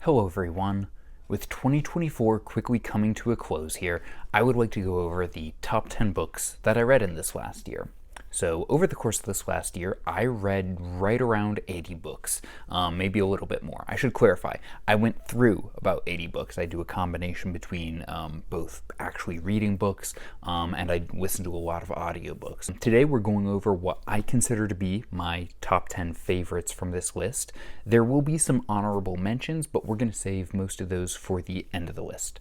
Hello everyone. With 2024 quickly coming to a close here, I would like to go over the top 10 books that I read in this last year. So over the course of this last year, I read right around 80 books, maybe a little bit more. I should clarify, I went through about 80 books. I do a combination between both actually reading books and I listen to a lot of audiobooks. Today we're going over what I consider to be my top 10 favorites from this list. There will be some honorable mentions, but we're going to save most of those for the end of the list.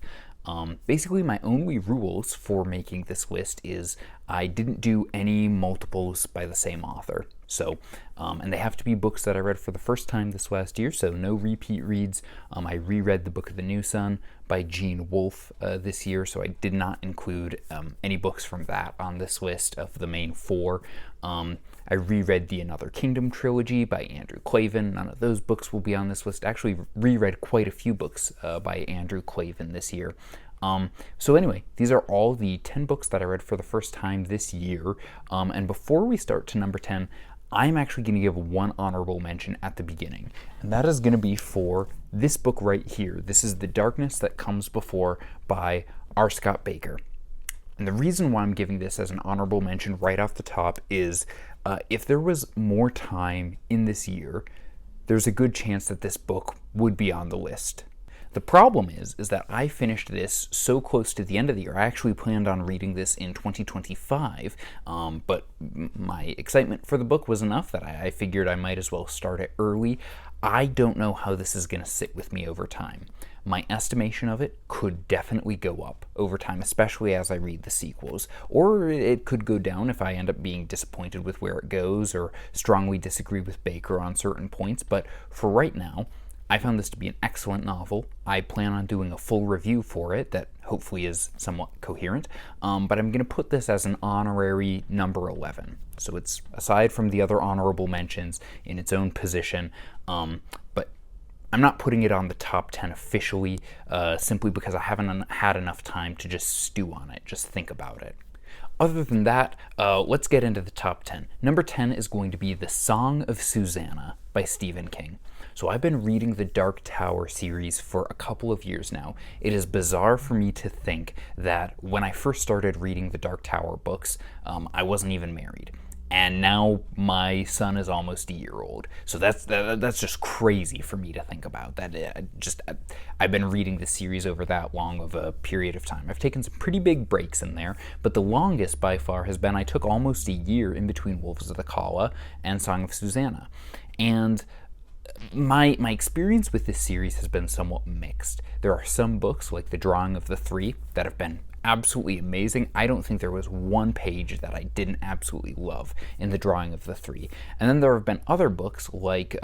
Basically, my only rules for making this list is I didn't do any multiples by the same author. So, and they have to be books that I read for the first time this last year, so no repeat reads. I reread The Book of the New Sun by Gene Wolfe this year, so I did not include any books from that on this list of the main four. I reread the Another Kingdom trilogy by Andrew Klavan. None of those books will be on this list. I actually reread quite a few books by Andrew Klavan this year. So anyway, these are all the 10 books that I read for the first time this year. And before we start to number 10, I'm actually going to give one honorable mention at the beginning. And that is going to be for this book right here. This is The Darkness That Comes Before by R. Scott Baker. And the reason why I'm giving this as an honorable mention right off the top is if there was more time in this year, there's a good chance that this book would be on the list. The problem is that I finished this so close to the end of the year. I actually planned on reading this in 2025, but my excitement for the book was enough that I figured I might as well start it early. I don't know how this is going to sit with me over time. My estimation of it could definitely go up over time, especially as I read the sequels. Or it could go down if I end up being disappointed with where it goes or strongly disagree with Baker on certain points. But for right now, I found this to be an excellent novel. I plan on doing a full review for it that hopefully is somewhat coherent, but I'm going to put this as an honorary number 11. So it's aside from the other honorable mentions in its own position, but I'm not putting it on the top 10 officially, simply because I haven't had enough time to just stew on it, just think about it. Other than that, let's get into the top 10. Number 10 is going to be The Song of Susanna by Stephen King. So I've been reading the Dark Tower series for a couple of years now. It is bizarre for me to think that when I first started reading the Dark Tower books, I wasn't even married. And now my son is almost a year old. So that's just crazy for me to think about. I've been reading the series over that long of a period of time. I've taken some pretty big breaks in there, but the longest by far has been I took almost a year in between Wolves of the Calla and Song of Susanna. And my experience with this series has been somewhat mixed. There are some books, like The Drawing of the Three, that have been absolutely amazing. I don't think there was one page that I didn't absolutely love in The Drawing of the Three. And then there have been other books like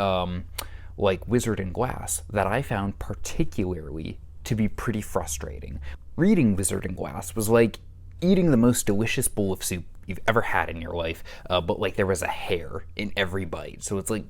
Wizard and Glass that I found particularly to be pretty frustrating. Reading Wizard and Glass was like eating the most delicious bowl of soup you've ever had in your life, but like there was a hair in every bite. So it's like,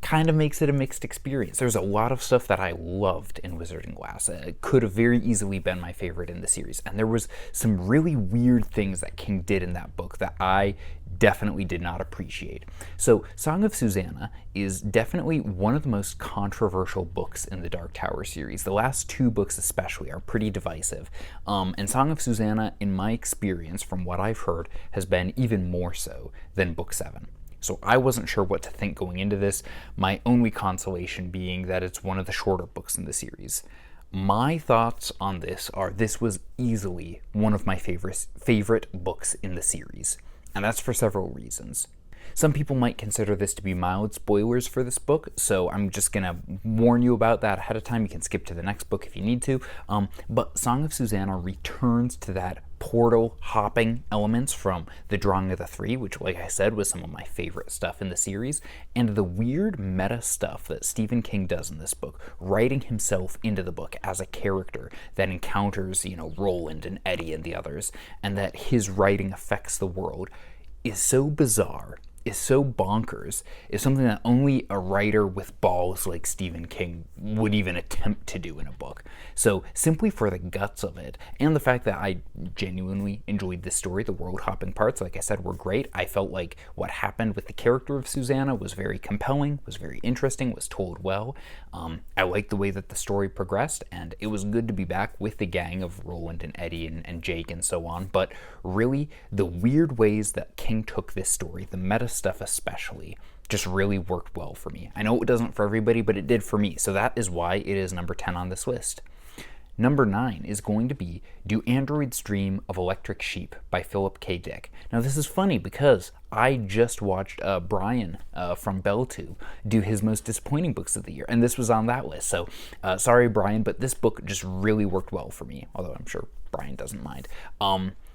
kind of makes it a mixed experience. There's a lot of stuff that I loved in Wizard and Glass. It could have very easily been my favorite in the series. And there was some really weird things that King did in that book that I definitely did not appreciate. So Song of Susanna is definitely one of the most controversial books in the Dark Tower series. The last two books especially are pretty divisive. And Song of Susanna, in my experience, from what I've heard, has been even more so than Book 7. So I wasn't sure what to think going into this, my only consolation being that it's one of the shorter books in the series. My thoughts on this are this was easily one of my favorite books in the series, and that's for several reasons. Some people might consider this to be mild spoilers for this book, so I'm just going to warn you about that ahead of time. You can skip to the next book if you need to. But Song of Susanna returns to that portal hopping elements from The Drawing of the Three, which, like I said, was some of my favorite stuff in the series, and the weird meta stuff that Stephen King does in this book, writing himself into the book as a character that encounters, Roland and Eddie and the others, and that his writing affects the world, is so bizarre is so bonkers is something that only a writer with balls like Stephen King would even attempt to do in a book. So simply for the guts of it, and the fact that I genuinely enjoyed this story, the world-hopping parts, like I said, were great. I felt like what happened with the character of Susanna was very compelling, was very interesting, was told well. I liked the way that the story progressed, and it was good to be back with the gang of Roland and Eddie and Jake and so on. But really, the weird ways that King took this story, the meta stuff especially, just really worked well for me. I know it doesn't for everybody, but it did for me. So that is why it is number 10 on this list. Number 9 is going to be Do Androids Dream of Electric Sheep by Philip K. Dick. Now this is funny because I just watched Brian from Belltube do his most disappointing books of the year, and this was on that list. So sorry, Brian, but this book just really worked well for me, although I'm sure Brian doesn't mind.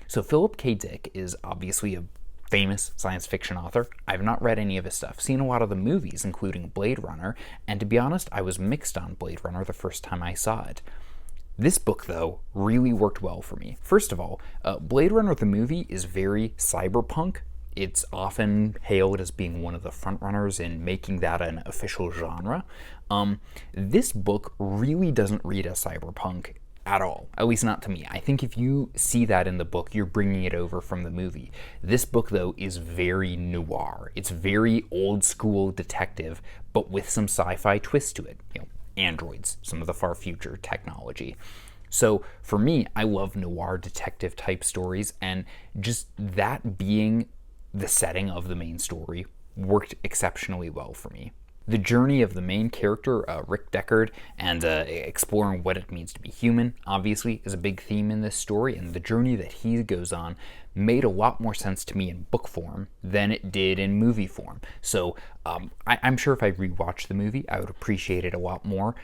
So Philip K. Dick is obviously a famous science fiction author. I've not read any of his stuff, seen a lot of the movies, including Blade Runner, and to be honest, I was mixed on Blade Runner the first time I saw it. This book, though, really worked well for me. First of all, Blade Runner the movie is very cyberpunk. It's often hailed as being one of the frontrunners in making that an official genre. This book really doesn't read as cyberpunk at all, at least not to me. I think if you see that in the book, you're bringing it over from the movie. This book, though, is very noir. It's very old school detective, but with some sci-fi twist to it. You know, androids, some of the far future technology. So for me, I love noir detective type stories, and just that being the setting of the main story worked exceptionally well for me. The journey of the main character, Rick Deckard, and exploring what it means to be human, obviously, is a big theme in this story, and the journey that he goes on made a lot more sense to me in book form than it did in movie form. So I'm sure if I rewatched the movie, I would appreciate it a lot more.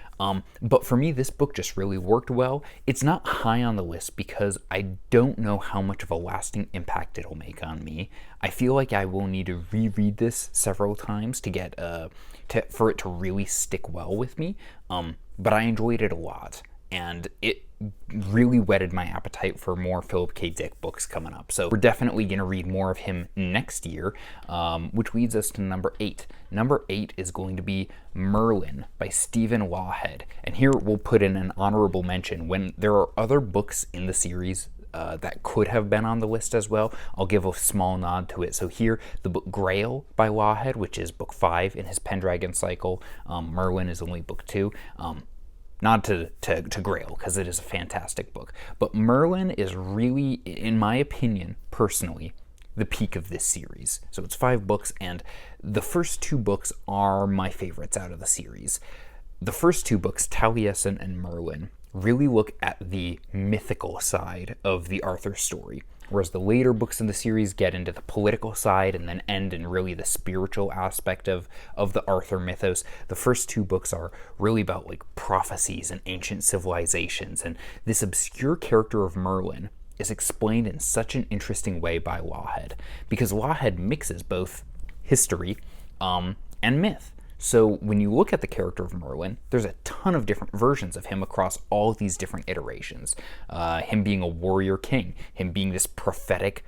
But for me, this book just really worked well. It's not high on the list because I don't know how much of a lasting impact it'll make on me. I feel like I will need to reread this several times to get for it to really stick well with me. But I enjoyed it a lot, and it really whetted my appetite for more Philip K. Dick books coming up. So we're definitely going to read more of him next year, which leads us to number 8. Number 8 is going to be Merlin by Stephen Lawhead. And here we'll put in an honorable mention. When there are other books in the series that could have been on the list as well, I'll give a small nod to it. So here, the book Grail by Lawhead, which is book 5 in his Pendragon cycle. Merlin is only book 2. Nod to Grail, because it is a fantastic book. But Merlin is really, in my opinion, personally, the peak of this series. So it's 5 books, and the first 2 books are my favorites out of the series. The first 2 books, Taliesin and Merlin, really look at the mythical side of the Arthur story, whereas the later books in the series get into the political side and then end in really the spiritual aspect of the Arthur mythos. The first 2 books are really about like prophecies and ancient civilizations, and this obscure character of Merlin is explained in such an interesting way by Lawhead, because Lawhead mixes both history and myth. So when you look at the character of Merlin, there's a ton of different versions of him across all of these different iterations. Him being a warrior king, him being this prophetic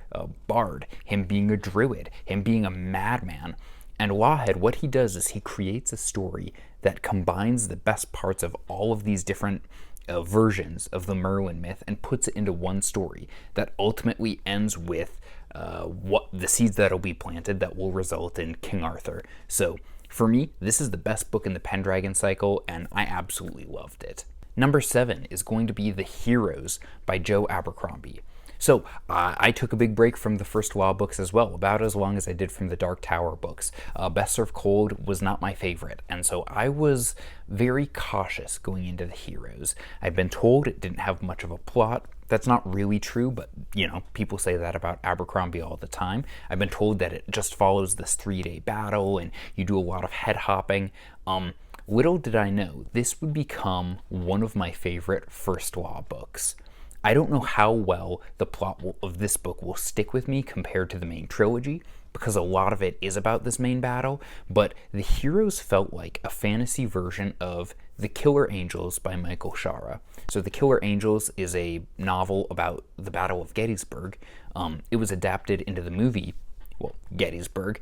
bard, him being a druid, him being a madman. And Lawhead, what he does is he creates a story that combines the best parts of all of these different versions of the Merlin myth and puts it into one story that ultimately ends with what the seeds that will be planted that will result in King Arthur. So for me, this is the best book in the Pendragon cycle, and I absolutely loved it. Number 7 is going to be The Heroes by Joe Abercrombie. So I took a big break from the first Law books as well, about as long as I did from the Dark Tower books. Best Served Cold was not my favorite, and so I was very cautious going into The Heroes. I've been told it didn't have much of a plot. That's not really true, but, you know, people say that about Abercrombie all the time. I've been told that it just follows this 3-day battle, and you do a lot of head hopping. Little did I know, this would become one of my favorite First Law books. I don't know how well the plot of this book will stick with me compared to the main trilogy, because a lot of it is about this main battle, but The Heroes felt like a fantasy version of The Killer Angels by Michael Shara. So The Killer Angels is a novel about the Battle of Gettysburg. It was adapted into the movie, Gettysburg.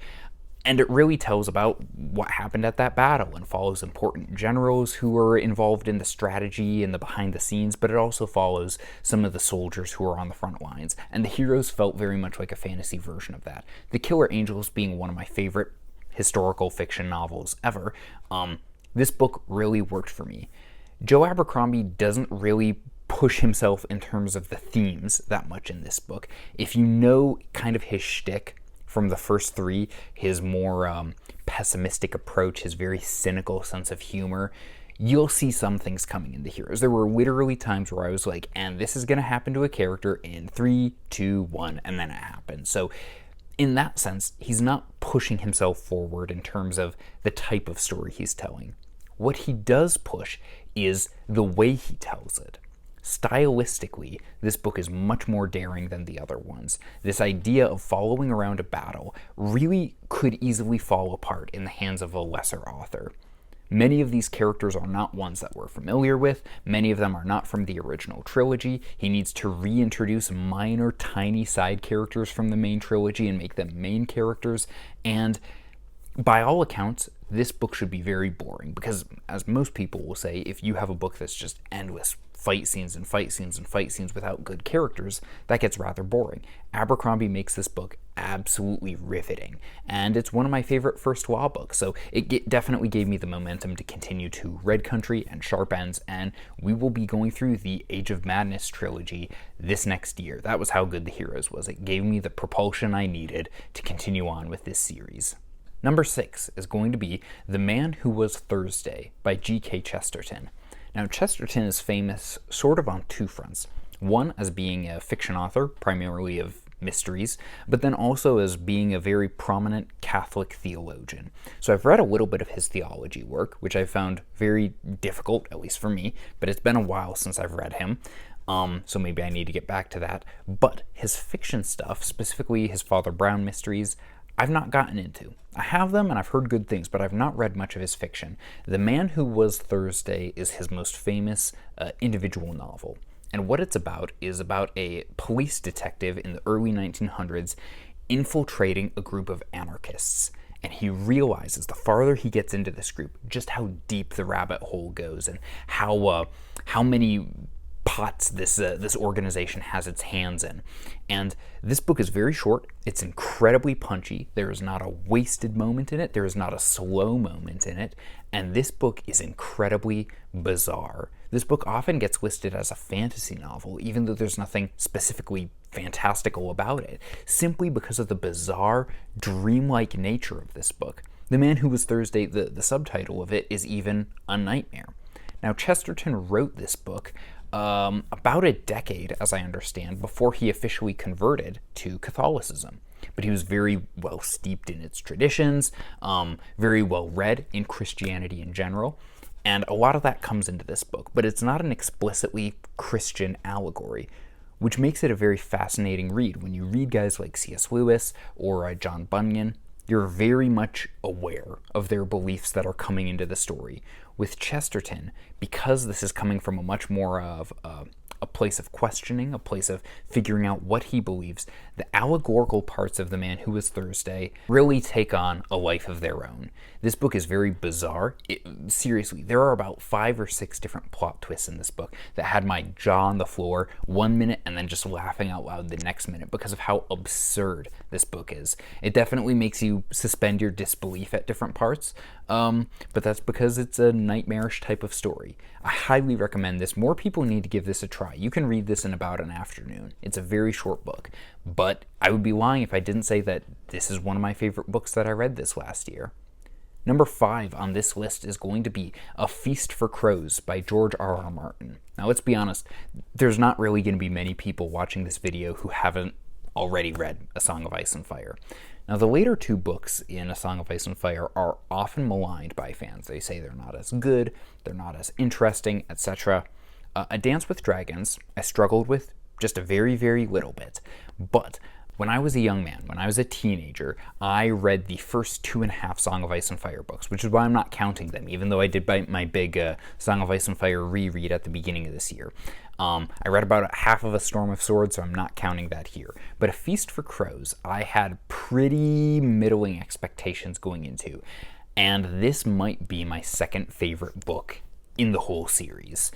And it really tells about what happened at that battle and follows important generals who were involved in the strategy and the behind the scenes, but it also follows some of the soldiers who are on the front lines. And the heroes felt very much like a fantasy version of that. The Killer Angels being one of my favorite historical fiction novels ever, this book really worked for me. Joe Abercrombie doesn't really push himself in terms of the themes that much in this book. If you know kind of his shtick from the first three, his more pessimistic approach, his very cynical sense of humor, you'll see some things coming in the heroes. There were literally times where I was like, and this is going to happen to a character in 3, 2, 1, and then it happened. So in that sense, he's not pushing himself forward in terms of the type of story he's telling. What he does push is the way he tells it. Stylistically, this book is much more daring than the other ones. This idea of following around a battle really could easily fall apart in the hands of a lesser author. Many of these characters are not ones that we're familiar with. Many of them are not from the original trilogy. He needs to reintroduce minor, tiny side characters from the main trilogy and make them main characters. And by all accounts, this book should be very boring because, as most people will say, if you have a book that's just endless fight scenes and fight scenes and fight scenes without good characters, that gets rather boring. Abercrombie makes this book absolutely riveting, and it's one of my favorite first WoW books, so it definitely gave me the momentum to continue to Red Country and Sharp Ends, and we will be going through the Age of Madness trilogy this next year. That was how good The Heroes was. It gave me the propulsion I needed to continue on with this series. Number 6 is going to be The Man Who Was Thursday by G.K. Chesterton. Now, Chesterton is famous sort of on two fronts. One, as being a fiction author, primarily of mysteries, but then also as being a very prominent Catholic theologian. So I've read a little bit of his theology work, which I found very difficult, at least for me, but it's been a while since I've read him. So maybe I need to get back to that. But his fiction stuff, specifically his Father Brown mysteries, I've not gotten into. I have them and I've heard good things, but I've not read much of his fiction. The Man Who Was Thursday is his most famous individual novel. And what it's about is about a police detective in the early 1900s infiltrating a group of anarchists. And he realizes the farther he gets into this group, just how deep the rabbit hole goes and how many pots this organization has its hands in. And this book is very short. It's incredibly punchy. There is not a wasted moment in it. There is not a slow moment in it. And this book is incredibly bizarre. This book often gets listed as a fantasy novel, even though there's nothing specifically fantastical about it, simply because of the bizarre, dreamlike nature of this book. The Man Who Was Thursday, the subtitle of it is even a nightmare. Now, Chesterton wrote this book about a decade, as I understand, before he officially converted to Catholicism. But he was very well steeped in its traditions, very well read in Christianity in general, and a lot of that comes into this book. But it's not an explicitly Christian allegory, which makes it a very fascinating read. When you read guys like C.S. Lewis or John Bunyan, you're very much aware of their beliefs that are coming into the story. With Chesterton, because this is coming from a much more of a place of questioning, a place of figuring out what he believes, the allegorical parts of The Man Who Was Thursday really take on a life of their own. This book is very bizarre. Seriously, there are about 5 or 6 different plot twists in this book that had my jaw on the floor 1 minute and then just laughing out loud the next minute because of how absurd this book is. It definitely makes you suspend your disbelief at different parts, but that's because it's a nightmarish type of story. I highly recommend this. More people need to give this a try. You can read this in about an afternoon. It's a very short book, but I would be lying if I didn't say that this is one of my favorite books that I read this last year. Number 5 on this list is going to be A Feast for Crows by George R.R. Martin. Now, let's be honest, there's not really going to be many people watching this video who haven't already read A Song of Ice and Fire. Now, the later 2 books in A Song of Ice and Fire are often maligned by fans. They say they're not as good, they're not as interesting, etc. A Dance with Dragons, I struggled with just a very, very little bit, but When I was a young man, when I was a teenager, I read the first 2.5 Song of Ice and Fire books, which is why I'm not counting them, even though I did my big Song of Ice and Fire reread at the beginning of this year. I read about half of A Storm of Swords, so I'm not counting that here. But A Feast for Crows, I had pretty middling expectations going into, and this might be my second favorite book in the whole series.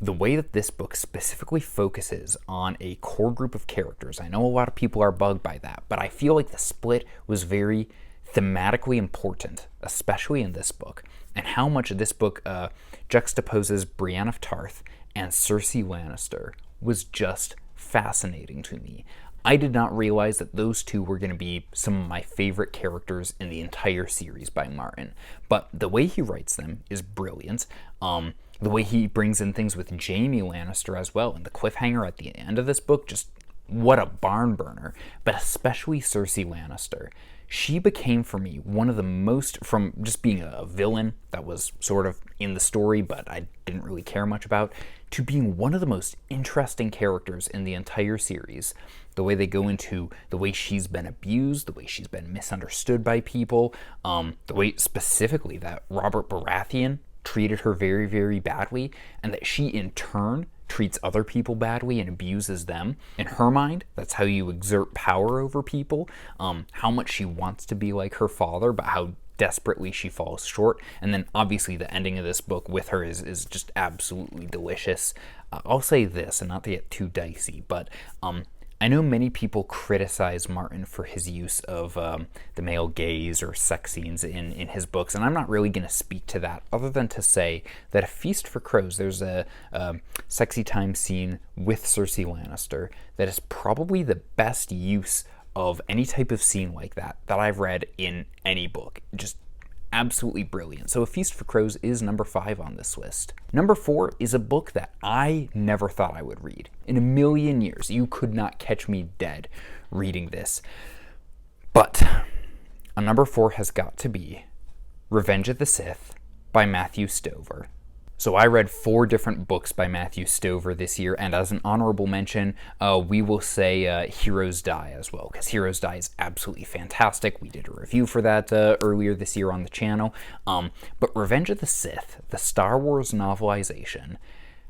The way that this book specifically focuses on a core group of characters, I know a lot of people are bugged by that, but I feel like the split was very thematically important, especially in this book, and how much this book juxtaposes Brienne of Tarth and Cersei Lannister was just fascinating to me. I did not realize that those two were going to be some of my favorite characters in the entire series by Martin, but the way he writes them is brilliant. The way he brings in things with Jaime Lannister as well, and the cliffhanger at the end of this book, just what a barn burner. But especially Cersei Lannister. She became for me one of the most, from just being a villain that was sort of in the story but I didn't really care much about, to being one of the most interesting characters in the entire series. The way they go into the way she's been abused, the way she's been misunderstood by people, the way specifically that Robert Baratheon treated her very, very badly, and that she in turn treats other people badly and abuses them. In her mind, that's how you exert power over people, how much she wants to be like her father, but how desperately she falls short. And then obviously the ending of this book with her is just absolutely delicious. I'll say this, and not to get too dicey, but I know many people criticize Martin for his use of the male gaze or sex scenes in his books, and I'm not really going to speak to that other than to say that A Feast for Crows, there's a sexy time scene with Cersei Lannister that is probably the best use of any type of scene like that I've read in any book. Just absolutely brilliant. So A Feast for Crows is number 5 on this list. Number 4 is a book that I never thought I would read. In a million years, you could not catch me dead reading this. But a number 4 has got to be Revenge of the Sith by Matthew Stover. So I read 4 different books by Matthew Stover this year, and as an honorable mention, we will say Heroes Die as well, because Heroes Die is absolutely fantastic. We did a review for that earlier this year on the channel. But Revenge of the Sith, the Star Wars novelization,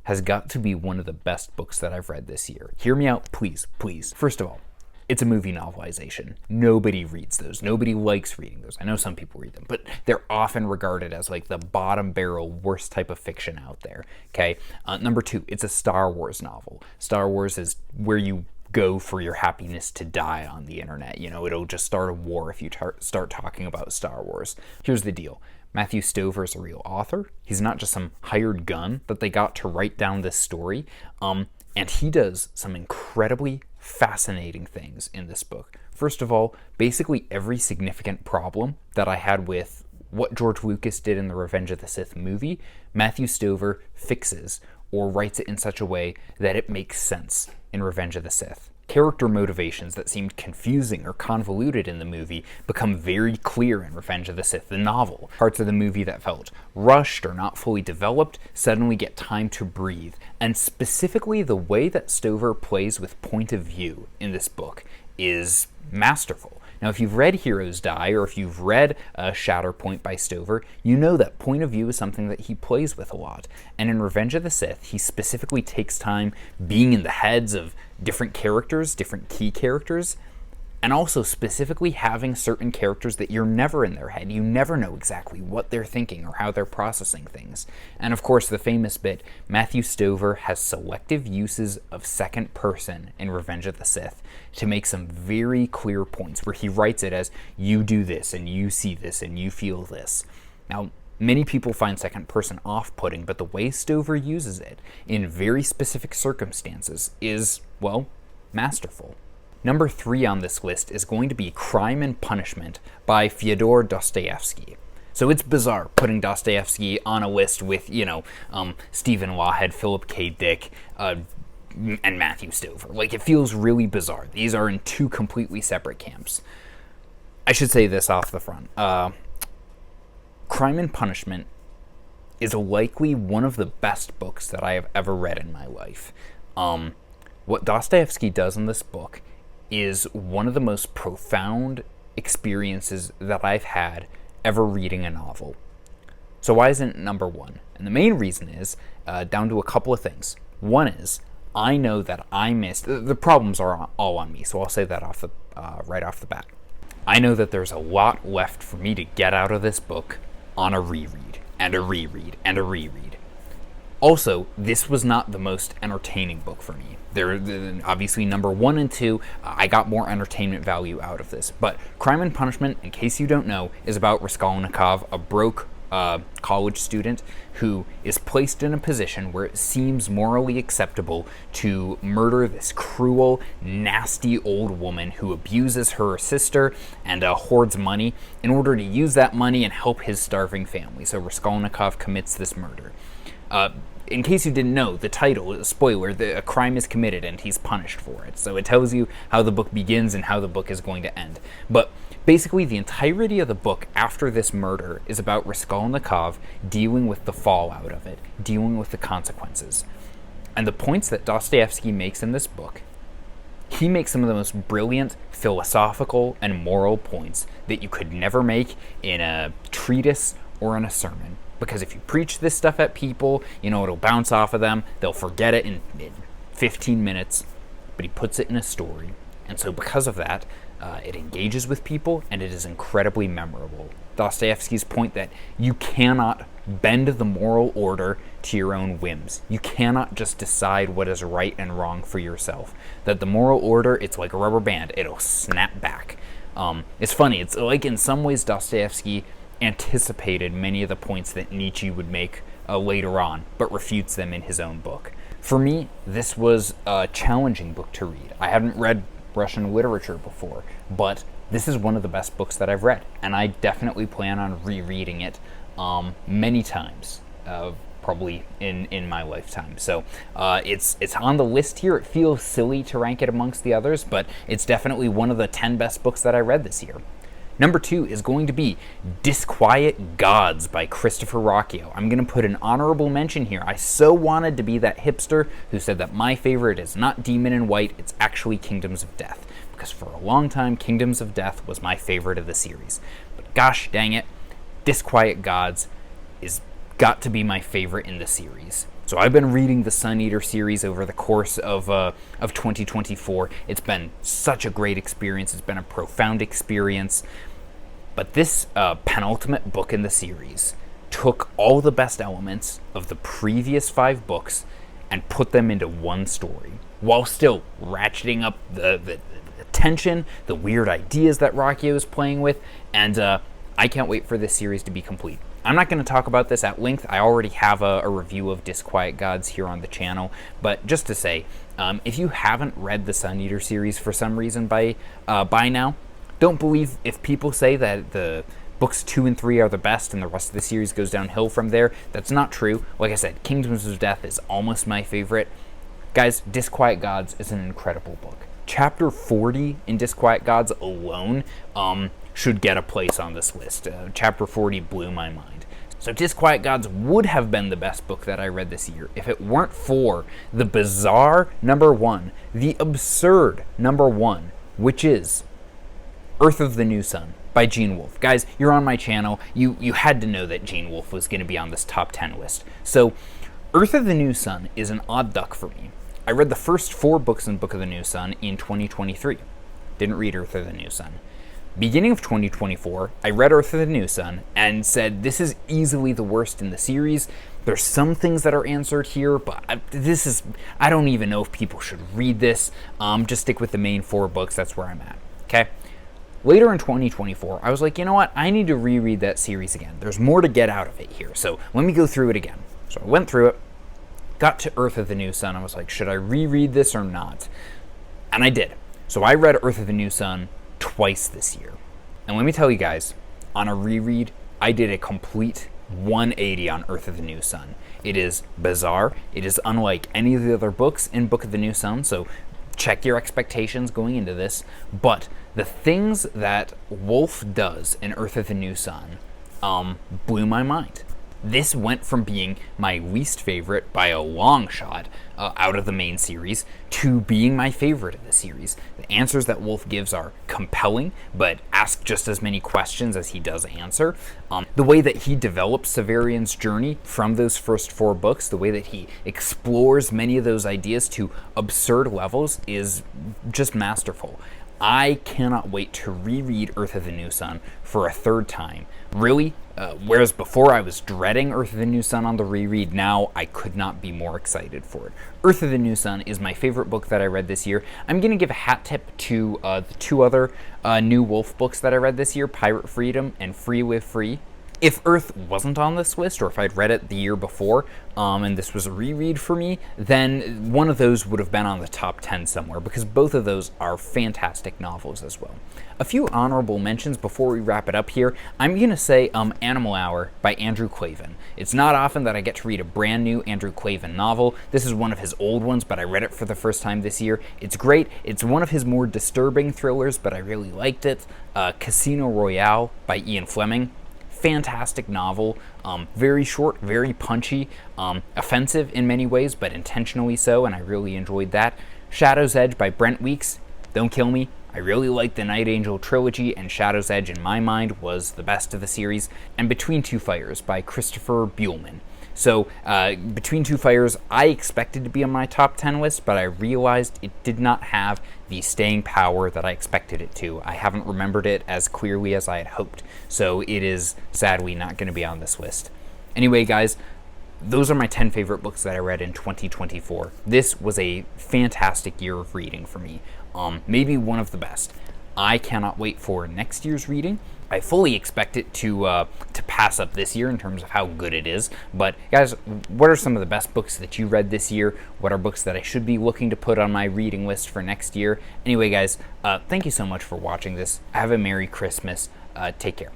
has got to be one of the best books that I've read this year. Hear me out, please, please. First of all, it's a movie novelization. Nobody reads those. Nobody likes reading those. I know some people read them, but they're often regarded as like the bottom barrel worst type of fiction out there. Okay. Number 2, it's a Star Wars novel. Star Wars is where you go for your happiness to die on the internet. You know, it'll just start a war if you start talking about Star Wars. Here's the deal. Matthew Stover is a real author. He's not just some hired gun that they got to write down this story. And he does some incredibly fascinating things in this book. First of all, basically every significant problem that I had with what George Lucas did in the Revenge of the Sith movie, Matthew Stover fixes or writes it in such a way that it makes sense in Revenge of the Sith. Character motivations that seemed confusing or convoluted in the movie become very clear in Revenge of the Sith, the novel. Parts of the movie that felt rushed or not fully developed suddenly get time to breathe. And specifically, the way that Stover plays with point of view in this book is masterful. Now, if you've read Heroes Die, or if you've read Shatterpoint by Stover, you know that point of view is something that he plays with a lot. And in Revenge of the Sith, he specifically takes time being in the heads of different characters, different key characters, and also specifically having certain characters that you're never in their head. You never know exactly what they're thinking or how they're processing things. And of course, the famous bit, Matthew Stover has selective uses of second person in Revenge of the Sith to make some very clear points where he writes it as, you do this, and you see this, and you feel this. Now, many people find second person off-putting, but the way Stover uses it in very specific circumstances is, well, masterful. Number 3 on this list is going to be Crime and Punishment by Fyodor Dostoevsky. So it's bizarre putting Dostoevsky on a list with, Stephen Lawhead, Philip K. Dick, and Matthew Stover. Like, it feels really bizarre. These are in 2 completely separate camps. I should say this off the front. Crime and Punishment is likely one of the best books that I have ever read in my life. What Dostoevsky does in this book is one of the most profound experiences that I've had ever reading a novel. So why isn't it number one? And the main reason is down to a couple of things. One is I know that I missed, the problems are all on me, so I'll say that right off the bat. I know that there's a lot left for me to get out of this book on a reread, and a reread, and a reread. Also, this was not the most entertaining book for me. Obviously, number 1 and 2, I got more entertainment value out of this. But Crime and Punishment, in case you don't know, is about Raskolnikov, a broke college student who is placed in a position where it seems morally acceptable to murder this cruel, nasty old woman who abuses her sister and hoards money in order to use that money and help his starving family. So Raskolnikov commits this murder. In case you didn't know, the title, spoiler, a crime is committed and he's punished for it. So it tells you how the book begins and how the book is going to end. But basically, the entirety of the book after this murder is about Raskolnikov dealing with the fallout of it, dealing with the consequences. And the points that Dostoevsky makes in this book, he makes some of the most brilliant philosophical and moral points that you could never make in a treatise or in a sermon. Because if you preach this stuff at people, it'll bounce off of them. They'll forget it in 15 minutes. But he puts it in a story. And so because of that, it engages with people, and it is incredibly memorable. Dostoevsky's point that you cannot bend the moral order to your own whims. You cannot just decide what is right and wrong for yourself. That the moral order, it's like a rubber band. It'll snap back. It's funny. It's like in some ways Dostoevsky anticipated many of the points that Nietzsche would make later on, but refutes them in his own book. For me, this was a challenging book to read. I hadn't read Russian literature before, but this is one of the best books that I've read, and I definitely plan on rereading it many times, probably in my lifetime. So it's on the list here. It feels silly to rank it amongst the others, but it's definitely one of the 10 best books that I read this year. Number 2 is going to be Disquiet Gods by Christopher Rocchio. I'm going to put an honorable mention here. I so wanted to be that hipster who said that my favorite is not Demon in White, it's actually Kingdoms of Death. Because for a long time, Kingdoms of Death was my favorite of the series. But gosh dang it, Disquiet Gods is got to be my favorite in the series. So I've been reading the Sun Eater series over the course of 2024. It's been such a great experience. It's been a profound experience. But this penultimate book in the series took all the best elements of the previous 5 books and put them into one story, while still ratcheting up the tension, the weird ideas that Rocchio is playing with, and I can't wait for this series to be complete. I'm not going to talk about this at length. I already have a review of Disquiet Gods here on the channel, but just to say, if you haven't read the Sun Eater series for some reason by now, don't believe if people say that the books 2 and 3 are the best and the rest of the series goes downhill from there. That's not true. Like I said, Kingdoms of Death is almost my favorite. Guys, Disquiet Gods is an incredible book. Chapter 40 in Disquiet Gods alone should get a place on this list. Chapter 40 blew my mind. So Disquiet Gods would have been the best book that I read this year if it weren't for the bizarre number 1, the absurd number 1, which is Earth of the New Sun by Gene Wolfe. Guys, you're on my channel. You had to know that Gene Wolfe was going to be on this top 10 list. So Earth of the New Sun is an odd duck for me. I read the first 4 books in Book of the New Sun in 2023. Didn't read Earth of the New Sun. Beginning of 2024, I read Earth of the New Sun and said, this is easily the worst in the series. There's some things that are answered here, but I don't even know if people should read this. Just stick with the main 4 books. That's where I'm at. Okay. Later in 2024, I was like, you know what? I need to reread that series again. There's more to get out of it here. So let me go through it again. So I went through it, got to Earth of the New Sun. I was like, should I reread this or not? And I did. So I read Earth of the New Sun twice this year. And let me tell you guys, on a reread, I did a complete 180 on Earth of the New Sun. It is bizarre. It is unlike any of the other books in Book of the New Sun, so check your expectations going into this. But the things that Wolfe does in Earth of the New Sun blew my mind. This went from being my least favorite by a long shot out of the main series to being my favorite of the series. The answers that Wolf gives are compelling, but ask just as many questions as he does answer. The way that he develops Severian's journey from those first 4 books, the way that he explores many of those ideas to absurd levels is just masterful. I cannot wait to reread Earth of the New Sun for a 3rd time. Really, whereas before I was dreading Earth of the New Sun on the reread, now I could not be more excited for it. Earth of the New Sun is my favorite book that I read this year. I'm going to give a hat tip to the 2 other new Wolf books that I read this year, Pirate Freedom and Free With Free. If Earth wasn't on this list, or if I'd read it the year before, and this was a reread for me, then one of those would have been on the top 10 somewhere, because both of those are fantastic novels as well. A few honorable mentions before we wrap it up here. I'm going to say Animal Hour by Andrew Klavan. It's not often that I get to read a brand new Andrew Klavan novel. This is one of his old ones, but I read it for the first time this year. It's great. It's one of his more disturbing thrillers, but I really liked it. Casino Royale by Ian Fleming. Fantastic novel, very short, very punchy, offensive in many ways, but intentionally so, and I really enjoyed that. Shadow's Edge by Brent Weeks. Don't kill me. I really liked the Night Angel trilogy, and Shadow's Edge, in my mind, was the best of the series. And Between Two Fires by Christopher Buehlman. So, Between Two Fires, I expected to be on my top 10 list, but I realized it did not have the staying power that I expected it to. I haven't remembered it as clearly as I had hoped, so it is sadly not going to be on this list. Anyway, guys, those are my 10 favorite books that I read in 2024. This was a fantastic year of reading for me, maybe one of the best. I cannot wait for next year's reading. I fully expect it to pass up this year in terms of how good it is. But guys, what are some of the best books that you read this year? What are books that I should be looking to put on my reading list for next year? Anyway, guys, thank you so much for watching this. Have a Merry Christmas. Take care.